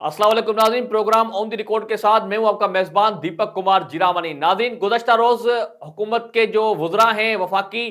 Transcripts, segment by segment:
अस्सलाम वालेकुम नाज़रीन, प्रोग्राम ऑन द रिकॉर्ड के साथ मैं हूं आपका मेजबान दीपक कुमार जिरामनी। नाज़रीन, गुज़श्ता रोज हुकूमत के जो वज़रा हैं वफाकी,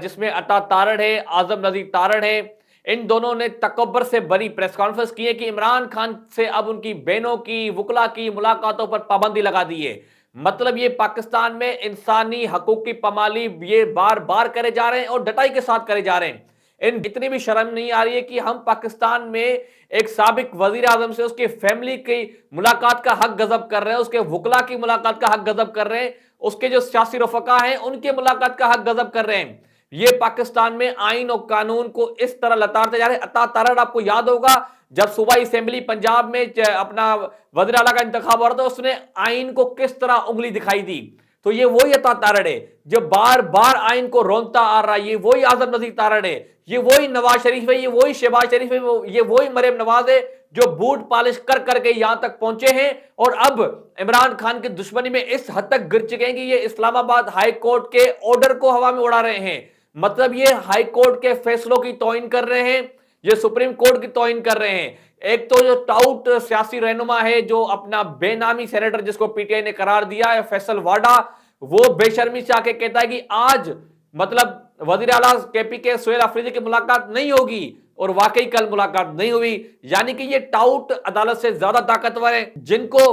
जिसमें अता तारड़ है, आज़म नज़ीर तारड़ है, इन दोनों ने तकब्बर से बड़ी प्रेस कॉन्फ्रेंस की है कि इमरान खान से अब उनकी बहनों की, वकला की मुलाकातों पर पाबंदी लगा दी है। मतलब ये पाकिस्तान में इंसानी हकूक की पमाली ये बार बार करे जा रहे हैं और डटाई के साथ करे जा रहे हैं। इन इतनी भी शर्म नहीं आ रही है कि हम पाकिस्तान में एक साबिक वजीर आजम से उसके फैमिली की मुलाकात का हक गजब कर रहे हैं, उसके वकला की मुलाकात का हक गजब कर रहे हैं, उसके जो सियासी रफका हैं उनके मुलाकात का हक गजब कर रहे हैं। ये पाकिस्तान में आइन और कानून को इस तरह लताड़ते जा रहे हैं। अता तारड़, आपको याद होगा जब सूबाई असेंबली पंजाब में अपना वज़ीर आला का इंतखाब हो रहा था, उसने आइन को किस तरह उंगली दिखाई दी। तो ये वही अता तारड़ है जो बार बार आइन को रोनता आ रहा है, ये वही आज़म नज़ीर तारड़ है, ये वही नवाज शरीफ है, ये वही शहबाज शरीफ है, ये वही मरियम नवाज है जो बूट पॉलिश कर करके यहां तक पहुंचे हैं और अब इमरान खान की दुश्मनी में इस हद तक गिर चुके हैं कि ये इस्लामाबाद हाई कोर्ट के ऑर्डर को हवा में उड़ा रहे हैं। मतलब ये हाई कोर्ट के फैसलों की तौहीन कर रहे हैं, ये सुप्रीम कोर्ट की तौहीन कर रहे हैं। एक तो जो टाउट सियासी रहनुमा है, जो अपना बेनामी सेनेटर जिसको पीटीआई ने करार दिया है, फैसल वाडा, वो बेशर्मी से आके कहता है कि आज मतलब वजीर आला केपी के सुहेल अफरीदी की मुलाकात नहीं होगी और वाकई कल मुलाकात नहीं हुई। यानी कि ये टाउट अदालत से ज्यादा ताकतवर है, जिनको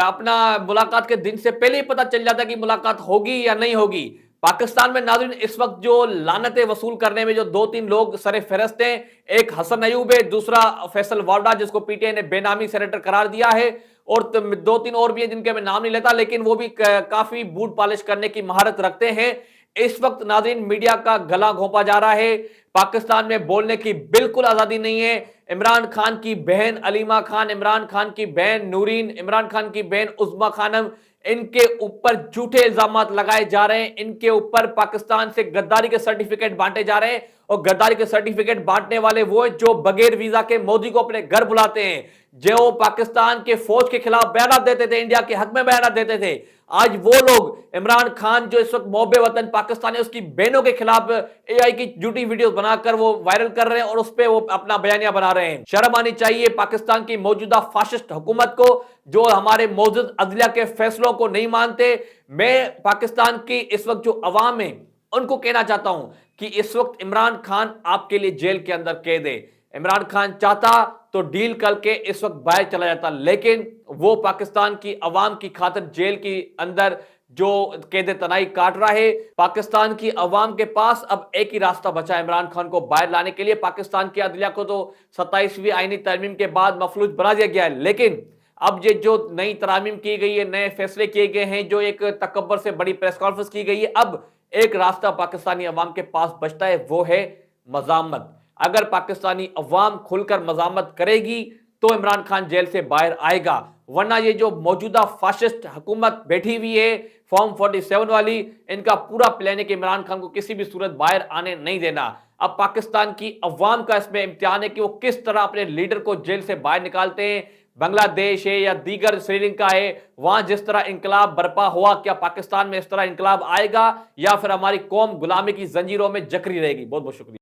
अपना मुलाकात के दिन से पहले ही पता चल जाता है कि मुलाकात होगी या नहीं होगी। पाकिस्तान में नाज़रीन इस वक्त जो लानतें वसूल करने में जो दो तीन लोग सरे फहरस्त हैं, एक हसन अयूब है, दूसरा फैसल वाडा जिसको पीटीआई ने बेनामी सेनेटर करार दिया है, और दो तीन और भी हैं जिनके मैं नाम नहीं लेता, लेकिन वो भी काफी बूट पॉलिश करने की महारत रखते हैं। इस वक्त नाज़रीन मीडिया का गला घोंपा जा रहा है, पाकिस्तान में बोलने की बिल्कुल आजादी नहीं है। इमरान खान की बहन अलीमा खान, इमरान खान की बहन नूरीन, इमरान खान की बहन उज़्मा खानम, इनके ऊपर झूठे इल्जाम लगाए जा रहे हैं, इनके ऊपर पाकिस्तान से गद्दारी के सर्टिफिकेट बांटे जा रहे हैं। और गद्दारी के सर्टिफिकेट बांटने वाले वो जो बगैर वीजा के मोदी को अपने घर बुलाते हैं, जो पाकिस्तान के फौज के खिलाफ बयान देते थे, इंडिया के हक में बयान देते थे, आज वो लोग इमरान खान जो इस वक्त मोहब्बे वतन पाकिस्तान है उसकी बहनों के खिलाफ एआई की झूठी वीडियोस बनाकर वो वायरल कर रहे हैं और उस पर वो अपना बयानिया बना रहे हैं। शर्म आनी चाहिए पाकिस्तान की मौजूदा फाशिस्ट हुकूमत को, जो हमारे मौजूद अदलिया के फैसलों को नहीं मानते। मैं पाकिस्तान की इस वक्त जो अवाम है उनको कहना चाहता हूं कि इस वक्त इमरान खान आपके लिए जेल के अंदर कैद है। इमरान खान चाहता तो डील करके इस वक्त बाहर चला जाता, लेकिन वो पाकिस्तान की अवाम की खातिर जेल के अंदर जो कैद तनाई काट रहा है। पाकिस्तान की अवाम के पास अब एक ही रास्ता बचा है इमरान खान को बाहर लाने के लिए। पाकिस्तान की अदलिया को तो 27वीं आईनी तरमीम के बाद मफलूज बना दिया गया है, लेकिन अब ये जो नई तरामीम की गई है, नए फैसले किए गए हैं, जो एक तकब्बर से बड़ी प्रेस कॉन्फ्रेंस की गई है, अब एक रास्ता पाकिस्तानी अवाम के पास बचता है, वो है मजामत। अगर पाकिस्तानी अवाम खुलकर मजामत करेगी तो इमरान खान जेल से बाहर आएगा, वरना ये जो मौजूदा फाशिस्ट हुकूमत बैठी हुई है फॉर्म 47 वाली, इनका पूरा प्लान है कि इमरान खान को किसी भी सूरत बाहर आने नहीं देना। अब पाकिस्तान की अवाम का इसमें इम्तिहान है कि वो किस तरह अपने लीडर को जेल से बाहर निकालते हैं। बांग्लादेश है या दीगर श्रीलंका है, वहां जिस तरह इंकलाब बर्पा हुआ, क्या पाकिस्तान में इस तरह इंकलाब आएगा या फिर हमारी कौम गुलामी की जंजीरों में जकड़ी रहेगी। बहुत बहुत शुक्रिया।